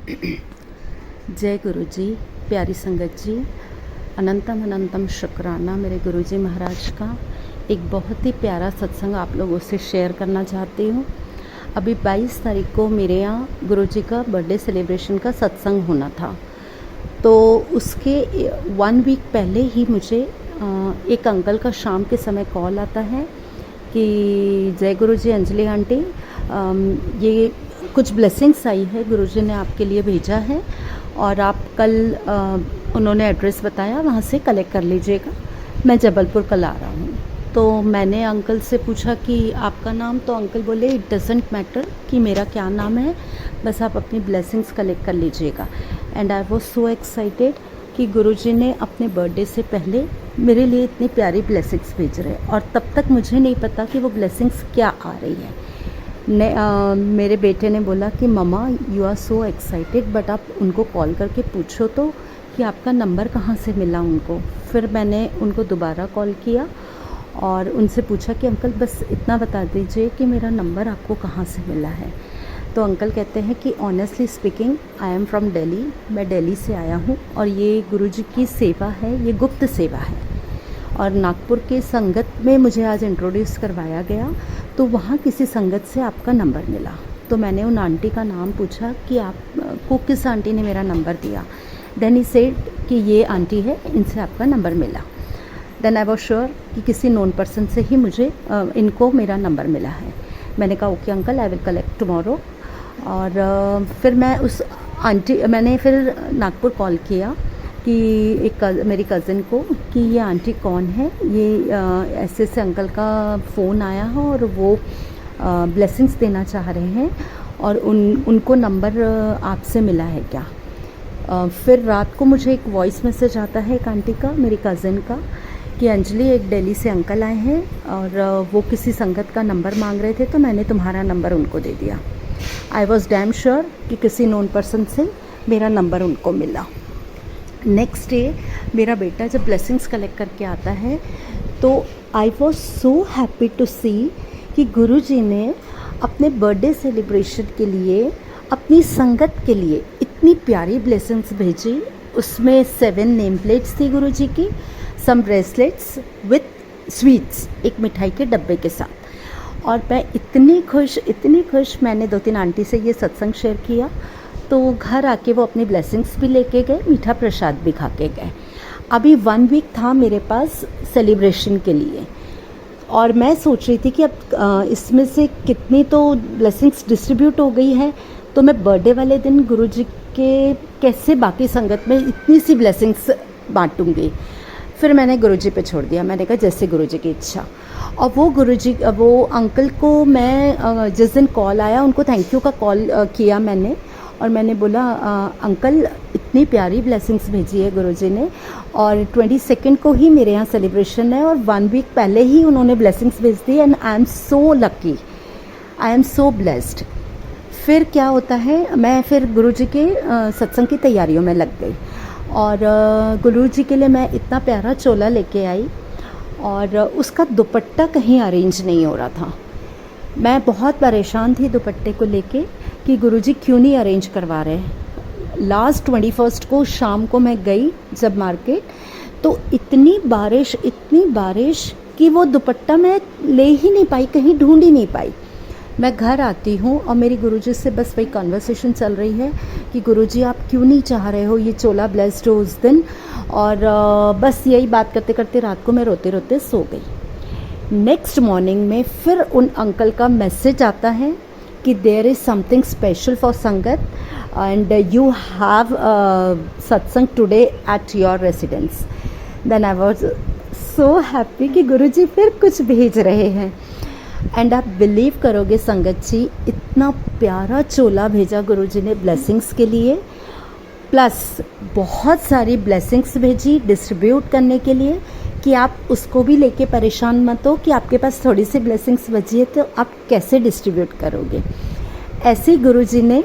जय गुरु जी, प्यारी संगत जी, अनंतम अनंतम शुक्राना मेरे गुरु जी महाराज का। एक बहुत ही प्यारा सत्संग आप लोगों से शेयर करना चाहती हूँ। अभी 22 तारीख को मेरे यहाँ गुरु जी का बर्थडे सेलिब्रेशन का सत्संग होना था, तो उसके 1 वीक पहले ही मुझे एक अंकल का शाम के समय कॉल आता है कि जय गुरु जी अंजलि आंटी, ये कुछ ब्लेसिंग्स आई है, गुरुजी ने आपके लिए भेजा है और आप कल उन्होंने एड्रेस बताया, वहाँ से कलेक्ट कर लीजिएगा। मैं जबलपुर कल आ रहा हूँ। तो मैंने अंकल से पूछा कि आपका नाम, तो अंकल बोले इट डजेंट मैटर कि मेरा क्या नाम है, बस आप अपनी ब्लेसिंग्स कलेक्ट कर लीजिएगा। And I was so excited कि गुरुजी ने अपने बर्थडे से पहले मेरे लिए इतनी प्यारी ब्लेसिंग्स भेज रहे, और तब तक मुझे नहीं पता कि वो ब्लेसिंग्स क्या आ रही है। मेरे बेटे ने बोला कि मम्मा you are so excited, but आप उनको कॉल करके पूछो तो कि आपका नंबर कहाँ से मिला उनको। फिर मैंने उनको दोबारा कॉल किया और उनसे पूछा कि अंकल बस इतना बता दीजिए कि मेरा नंबर आपको कहाँ से मिला है। तो अंकल कहते हैं कि honestly speaking I am from Delhi, मैं दिल्ली से आया हूँ और ये गुरुजी की सेवा है, ये गुप्त सेवा है। और नागपुर के संगत में मुझे आज इंट्रोड्यूस करवाया गया, तो वहाँ किसी संगत से आपका नंबर मिला। तो मैंने उन आंटी का नाम पूछा कि आपको किस आंटी ने मेरा नंबर दिया। देन ही सेड कि ये आंटी है, इनसे आपका नंबर मिला। देन आई वॉज श्योर कि किसी नोन पर्सन से ही मुझे इनको मेरा नंबर मिला है। मैंने कहा okay uncle, I will collect tomorrow. और फिर मैंने फिर नागपुर कॉल किया कि मेरी कज़िन को कि ये आंटी कौन है, ये ऐसे से अंकल का फ़ोन आया है और वो ब्लेसिंग्स देना चाह रहे हैं और उनको नंबर आपसे मिला है क्या। फिर रात को मुझे एक वॉइस मैसेज आता है एक आंटी का, मेरी कज़िन का, कि अंजलि एक दिल्ली से अंकल आए हैं और वो किसी संगत का नंबर मांग रहे थे, तो मैंने तुम्हारा नंबर उनको दे दिया। आई वॉज डैम श्योर कि किसी नोन पर्सन से मेरा नंबर उनको मिला। नेक्स्ट डे मेरा बेटा जब ब्लेसिंग्स कलेक्ट करके आता है, तो I was so happy to see कि गुरुजी ने अपने बर्थडे सेलिब्रेशन के लिए अपनी संगत के लिए इतनी प्यारी ब्लेसिंग्स भेजी। उसमें 7 नेम प्लेट्स थी गुरुजी की, सम ब्रेसलेट्स विथ स्वीट्स, एक मिठाई के डब्बे के साथ। और मैं इतनी खुश, मैंने 2-3 आंटी से ये सत्संग शेयर किया, तो घर आके वो अपनी ब्लेसिंग्स भी लेके गए, मीठा प्रसाद भी खा के गए। अभी 1 वीक था मेरे पास सेलिब्रेशन के लिए, और मैं सोच रही थी कि अब इसमें से कितनी तो ब्लेसिंग्स डिस्ट्रीब्यूट हो गई है, तो मैं बर्थडे वाले दिन गुरुजी के कैसे बाकी संगत में इतनी सी ब्लेसिंग्स बांटूंगी। फिर मैंने गुरुजी पे छोड़ दिया, मैंने कहा जैसे गुरुजी की इच्छा। और वो अंकल को मैं जिस दिन कॉल आया उनको थैंक यू का कॉल किया मैंने, और मैंने बोला अंकल इतनी प्यारी ब्लेसिंग्स भेजी है गुरुजी ने, और 22 को ही मेरे यहाँ सेलिब्रेशन है और 1 वीक पहले ही उन्होंने ब्लेसिंग्स भेज दी, and I am so lucky, I am so blessed. फिर क्या होता है, मैं फिर गुरुजी के सत्संग की तैयारियों में लग गई और गुरुजी के लिए मैं इतना प्यारा चोला लेके आई, और उसका दुपट्टा कहीं अरेंज नहीं हो रहा था। मैं बहुत परेशान थी दुपट्टे को लेके कि गुरुजी क्यों नहीं अरेंज करवा रहे। लास्ट 21 को शाम को मैं गई जब मार्केट, तो इतनी बारिश कि वो दुपट्टा मैं ले ही नहीं पाई, कहीं ढूंढ ही नहीं पाई। मैं घर आती हूँ और मेरी गुरुजी से बस वही कन्वर्सेशन चल रही है कि गुरुजी आप क्यों नहीं चाह रहे हो ये चोला ब्लेस्ड हो उस दिन, और बस यही बात करते करते रात को मैं रोते रोते सो गई। नेक्स्ट मॉर्निंग में फिर उन अंकल का मैसेज आता है कि there is something special for sangat and you have satsang today at your residence. Then I was so happy कि गुरुजी फिर कुछ भेज रहे हैं। एंड आप बिलीव करोगे संगत जी, इतना प्यारा चोला भेजा गुरुजी ने ब्लेसिंग्स के लिए, प्लस बहुत सारी ब्लेसिंग्स भेजी डिस्ट्रीब्यूट करने के लिए कि आप उसको भी लेके परेशान मत हो कि आपके पास थोड़ी सी ब्लेसिंग्स बची है तो आप कैसे डिस्ट्रीब्यूट करोगे। ऐसे ही गुरुजी ने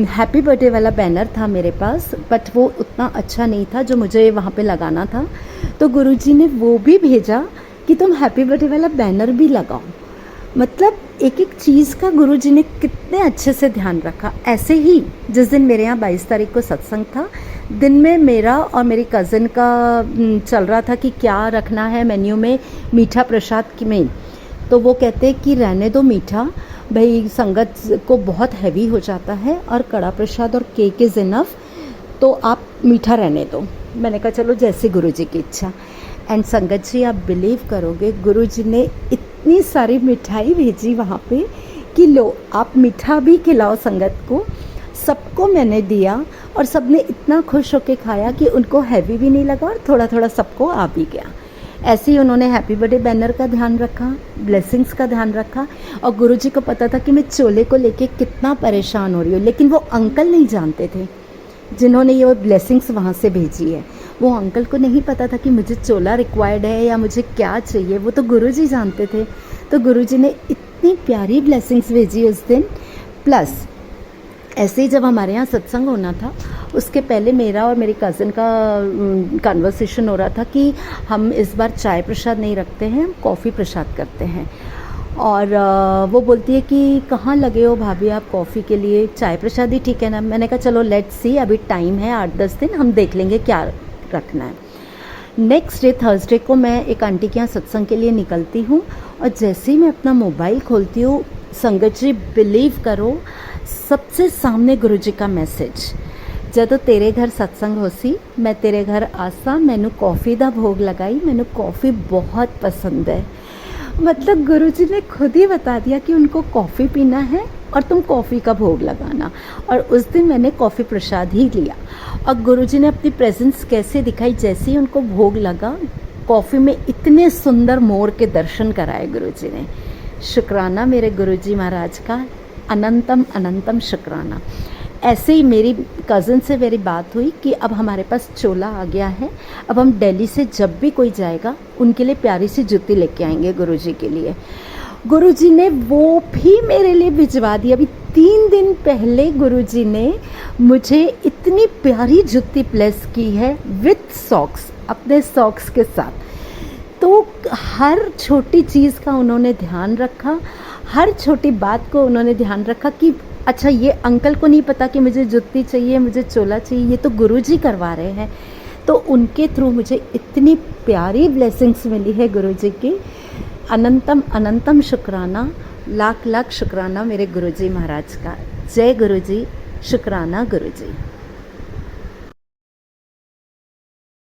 हैप्पी बर्थडे वाला बैनर था मेरे पास, बट वो उतना अच्छा नहीं था जो मुझे वहाँ पे लगाना था, तो गुरुजी ने वो भी भेजा कि तुम हैप्पी बर्थडे वाला बैनर भी लगाओ। मतलब एक एक चीज़ का गुरुजी ने कितने अच्छे से ध्यान रखा। ऐसे ही जिस दिन मेरे यहाँ 22 तारीख को सत्संग था, दिन में मेरा और मेरी कज़न का चल रहा था कि क्या रखना है मेन्यू में मीठा प्रसाद में। तो वो कहते कि रहने दो मीठा, भाई संगत को बहुत हैवी हो जाता है और कड़ा प्रसाद और केक इज़ इनफ, तो आप मीठा रहने दो। मैंने कहा चलो जैसे गुरुजी की इच्छा। एंड संगत जी आप बिलीव करोगे, गुरुजी ने इतनी सारी मिठाई भेजी वहाँ पे कि लो आप मीठा भी खिलाओ संगत को। सबको मैंने दिया और सबने इतना खुश होकर खाया कि उनको हैवी भी नहीं लगा और थोड़ा थोड़ा सबको आ भी गया। ऐसे ही उन्होंने हैप्पी बर्थडे बैनर का ध्यान रखा, ब्लेसिंग्स का ध्यान रखा। और गुरुजी को पता था कि मैं चोले को लेके कितना परेशान हो रही हूँ, लेकिन वो अंकल नहीं जानते थे जिन्होंने ये ब्लेसिंग्स वहाँ से भेजी है। वो अंकल को नहीं पता था कि मुझे चोला रिक्वायर्ड है या मुझे क्या चाहिए, वो तो गुरुजी जानते थे। तो गुरुजी ने इतनी प्यारी ब्लेसिंग्स भेजी उस दिन। प्लस ऐसे ही जब हमारे यहाँ सत्संग होना था, उसके पहले मेरा और मेरी कज़न का कन्वर्सेशन हो रहा था कि हम इस बार चाय प्रसाद नहीं रखते हैं, हम कॉफ़ी प्रसाद करते हैं। और वो बोलती है कि कहाँ लगे हो भाभी आप कॉफ़ी के लिए, चाय प्रसाद ही ठीक है ना। मैंने कहा चलो लेट्स सी, अभी टाइम है 8-10 दिन, हम देख लेंगे क्या रखना है। नेक्स्ट डे थर्सडे को मैं एक आंटी के यहाँ सत्संग के लिए निकलती हूँ और जैसे ही मैं अपना मोबाइल खोलती हूँ, संगत जी बिलीव करो, सबसे सामने गुरुजी का मैसेज, जदों तेरे घर सत्संग होसी मैं तेरे घर आसा, मैनू कॉफ़ी दा भोग लगाई, मैनू कॉफ़ी बहुत पसंद है। मतलब गुरुजी ने खुद ही बता दिया कि उनको कॉफ़ी पीना है और तुम कॉफ़ी का भोग लगाना। और उस दिन मैंने कॉफ़ी प्रसाद ही लिया और गुरुजी ने अपनी प्रेजेंस कैसे दिखाई, जैसे ही उनको भोग लगा, कॉफ़ी में इतने सुंदर मोर के दर्शन कराए गुरुजी ने। शुक्राना मेरे गुरुजी महाराज का, अनंतम अनंतम शुक्राना। ऐसे ही मेरी कज़न से मेरी बात हुई कि अब हमारे पास चोला आ गया है, अब हम दिल्ली से जब भी कोई जाएगा उनके लिए प्यारी सी जूती लेके आएंगे गुरुजी के लिए। गुरुजी ने वो भी मेरे लिए भिजवा दी। अभी 3 दिन पहले गुरुजी ने मुझे इतनी प्यारी जूती प्लेस की है विथ सॉक्स, अपने सॉक्स के साथ। तो हर छोटी चीज़ का उन्होंने ध्यान रखा, हर छोटी बात को उन्होंने ध्यान रखा कि अच्छा ये अंकल को नहीं पता कि मुझे जूती चाहिए, मुझे चोला चाहिए, ये तो गुरुजी करवा रहे हैं। तो उनके थ्रू मुझे इतनी प्यारी ब्लेसिंग्स मिली है गुरुजी की। अनंतम अनंतम शुक्राना, लाख लाख शुक्राना मेरे गुरुजी महाराज का। जय गुरुजी, शुक्राना गुरुजी।